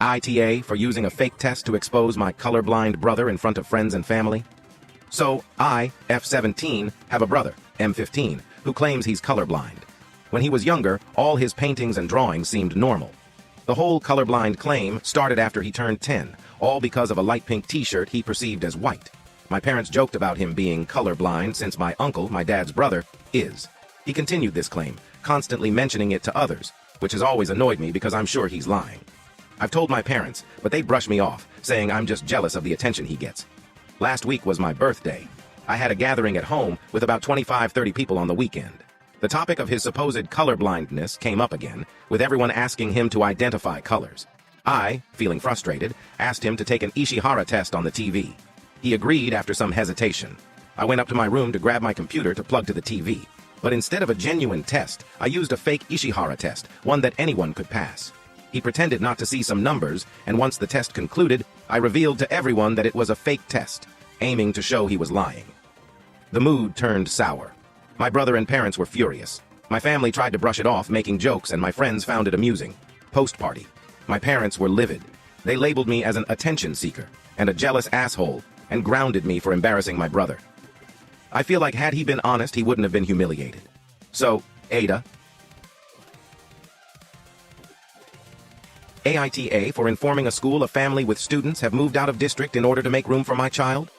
AmITheA for using a fake test to expose my colorblind brother in front of friends and family? So, I, F17, have a brother, M15, who claims he's colorblind. When he was younger, all his paintings and drawings seemed normal. The whole colorblind claim started after he turned 10, all because of a light pink t-shirt he perceived as white. My parents joked about him being colorblind since my uncle, my dad's brother, is. He continued this claim, constantly mentioning it to others, which has always annoyed me because I'm sure he's lying. I've told my parents, but they brush me off, saying I'm just jealous of the attention he gets. Last week was my birthday. I had a gathering at home with about 25-30 people on the weekend. The topic of his supposed colorblindness came up again, with everyone asking him to identify colors. I, feeling frustrated, asked him to take an Ishihara test on the TV. He agreed after some hesitation. I went up to my room to grab my computer to plug to the TV. But instead of a genuine test, I used a fake Ishihara test, one that anyone could pass. He pretended not to see some numbers, and once the test concluded, I revealed to everyone that it was a fake test, aiming to show he was lying. The mood turned sour. My brother and parents were furious. My family tried to brush it off, making jokes, and my friends found it amusing. Post-party. My parents were livid. They labeled me as an attention seeker and a jealous asshole, and grounded me for embarrassing my brother. I feel like had he been honest, he wouldn't have been humiliated. So, AmITheA for informing a school a family with students have moved out of district in order to make room for my child?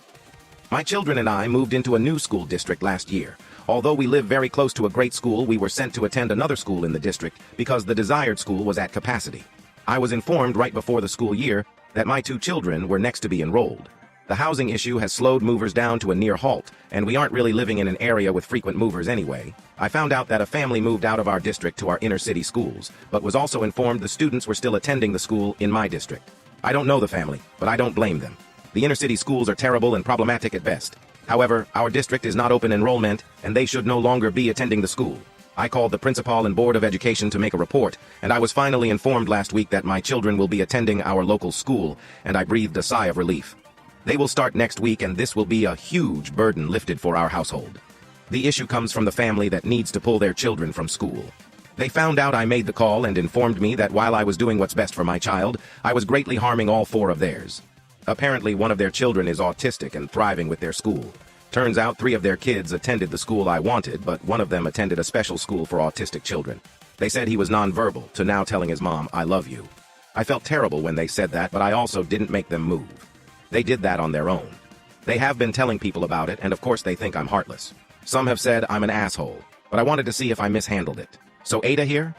My children and I moved into a new school district last year. Although we live very close to a great school, we were sent to attend another school in the district because the desired school was at capacity. I was informed right before the school year that my 2 children were next to be enrolled. The housing issue has slowed movers down to a near halt, and we aren't really living in an area with frequent movers anyway. I found out that a family moved out of our district to our inner city schools, but was also informed the students were still attending the school in my district. I don't know the family, but I don't blame them. The inner city schools are terrible and problematic at best. However, our district is not open enrollment, and they should no longer be attending the school. I called the principal and board of education to make a report, and I was finally informed last week that my children will be attending our local school, and I breathed a sigh of relief. They will start next week, and this will be a huge burden lifted for our household. The issue comes from the family that needs to pull their children from school. They found out I made the call and informed me that while I was doing what's best for my child, I was greatly harming all 4 of theirs. Apparently, one of their children is autistic and thriving with their school. Turns out 3 of their kids attended the school I wanted, but one of them attended a special school for autistic children. They said he was nonverbal, to now telling his mom, "I love you." I felt terrible when they said that, but I also didn't make them move. They did that on their own. They have been telling people about it, and of course they think I'm heartless. Some have said I'm an asshole, but I wanted to see if I mishandled it. So Ada here?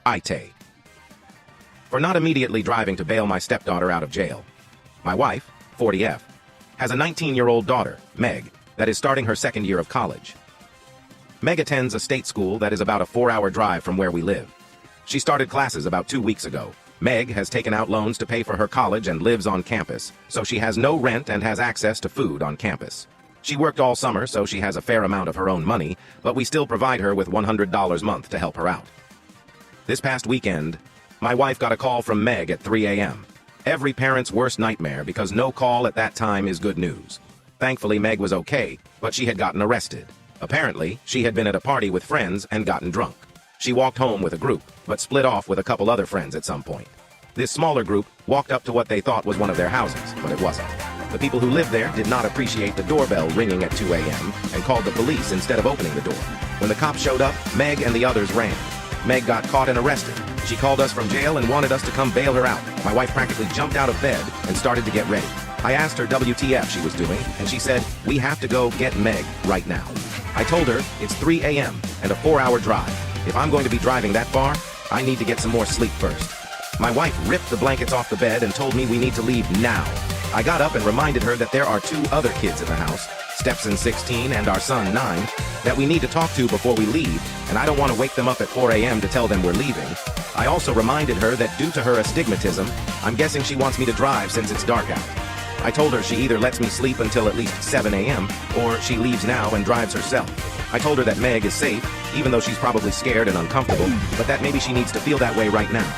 AmITheA. For not immediately driving to bail my stepdaughter out of jail. My wife, 40F, has a 19-year-old daughter, Meg, that is starting her 2nd year of college. Meg attends a state school that is about a 4-hour drive from where we live. She started classes about 2 weeks ago. Meg has taken out loans to pay for her college and lives on campus, so she has no rent and has access to food on campus. She worked all summer, so she has a fair amount of her own money, but we still provide her with $100 a month to help her out. This past weekend, my wife got a call from Meg at 3 a.m. Every parent's worst nightmare because no call at that time is good news. Thankfully, Meg was okay, but she had gotten arrested. Apparently, she had been at a party with friends and gotten drunk. She walked home with a group, but split off with a couple other friends at some point. This smaller group walked up to what they thought was one of their houses, but it wasn't. The people who lived there did not appreciate the doorbell ringing at 2 a.m. and called the police instead of opening the door. When the cops showed up, Meg and the others ran. Meg got caught and arrested. She called us from jail and wanted us to come bail her out. My wife practically jumped out of bed and started to get ready. I asked her WTF she was doing, and she said, "We have to go get Meg right now." I told her it's 3 a.m. and a 4-hour drive. If I'm going to be driving that far, I need to get some more sleep first. My wife ripped the blankets off the bed and told me we need to leave now. I got up and reminded her that there are 2 other kids in the house, Stepson 16 and our son 9, that we need to talk to before we leave, and I don't want to wake them up at 4 a.m. to tell them we're leaving. I also reminded her that due to her astigmatism, I'm guessing she wants me to drive since it's dark out. I told her she either lets me sleep until at least 7 a.m. or she leaves now and drives herself. I told her that Meg is safe, even though she's probably scared and uncomfortable, but that maybe she needs to feel that way right now.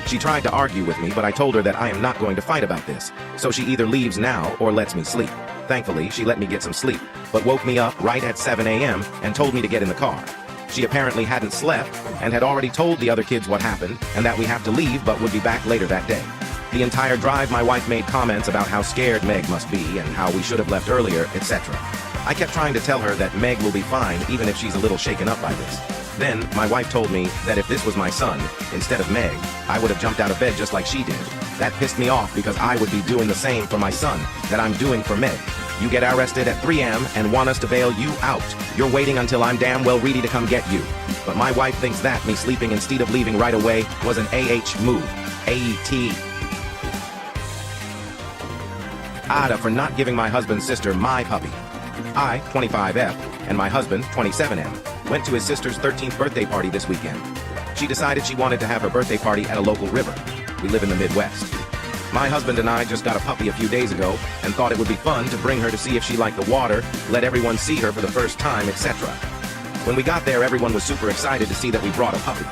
She tried to argue with me, but I told her that I am not going to fight about this, so she either leaves now or lets me sleep. Thankfully, she let me get some sleep, but woke me up right at 7 a.m. and told me to get in the car. She apparently hadn't slept and had already told the other kids what happened and that we have to leave but would be back later that day. The entire drive, my wife made comments about how scared Meg must be and how we should have left earlier, etc. I kept trying to tell her that Meg will be fine even if she's a little shaken up by this. Then, my wife told me that if this was my son, instead of Meg, I would have jumped out of bed just like she did. That pissed me off because I would be doing the same for my son that I'm doing for Meg. You get arrested at 3 a.m. and want us to bail you out. You're waiting until I'm damn well ready to come get you. But my wife thinks that me sleeping instead of leaving right away was an AH move. AT. ADA for not giving my husband's sister my puppy. I, 25F, and my husband, 27M, went to his sister's 13th birthday party this weekend. She decided she wanted to have her birthday party at a local river. We live in the Midwest. My husband and I just got a puppy a few days ago and thought it would be fun to bring her to see if she liked the water, let everyone see her for the first time, etc. When we got there, everyone was super excited to see that we brought a puppy.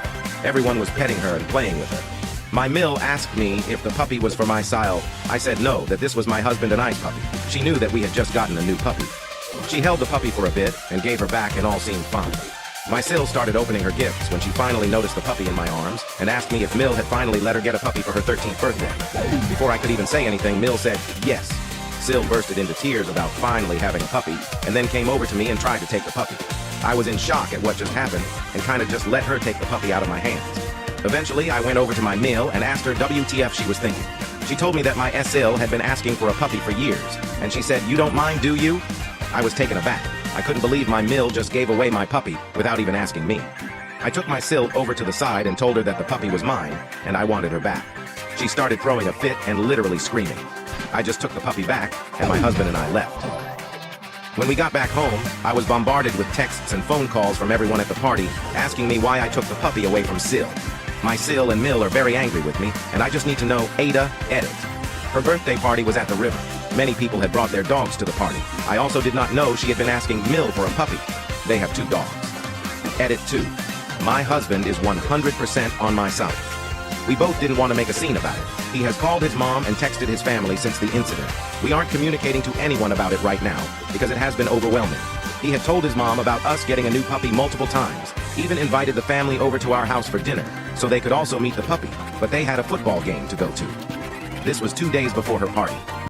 Everyone was petting her and playing with her. My Mill asked me if the puppy was for my Sile. I said no, that this was my husband and I's puppy. She knew that we had just gotten a new puppy. She held the puppy for a bit and gave her back and all seemed fine. My Sil started opening her gifts when she finally noticed the puppy in my arms and asked me if Mill had finally let her get a puppy for her 13th birthday. Before I could even say anything, Mill said yes. Sil bursted into tears about finally having a puppy and then came over to me and tried to take the puppy. I was in shock at what just happened and kind of just let her take the puppy out of my hands. Eventually, I went over to my Mill and asked her WTF she was thinking. She told me that my SL had been asking for a puppy for years, and she said, "You don't mind, do you?" I was taken aback. I couldn't believe my Mill just gave away my puppy without even asking me. I took my Sil over to the side and told her that the puppy was mine, and I wanted her back. She started throwing a fit and literally screaming. I just took the puppy back, and my husband and I left. When we got back home, I was bombarded with texts and phone calls from everyone at the party asking me why I took the puppy away from Sil. My Sil and Mill are very angry with me, and I just need to know ADA edit. Her birthday party was at the river. Many people had brought their dogs to the party. I also did not know she had been asking Mill for a puppy. They have 2 dogs. Edit 2. My husband is 100% on my side. We both didn't want to make a scene about it. He has called his mom and texted his family since the incident. We aren't communicating to anyone about it right now because it has been overwhelming. He had told his mom about us getting a new puppy multiple times, even invited the family over to our house for dinner so they could also meet the puppy, but they had a football game to go to. This was 2 days before her party.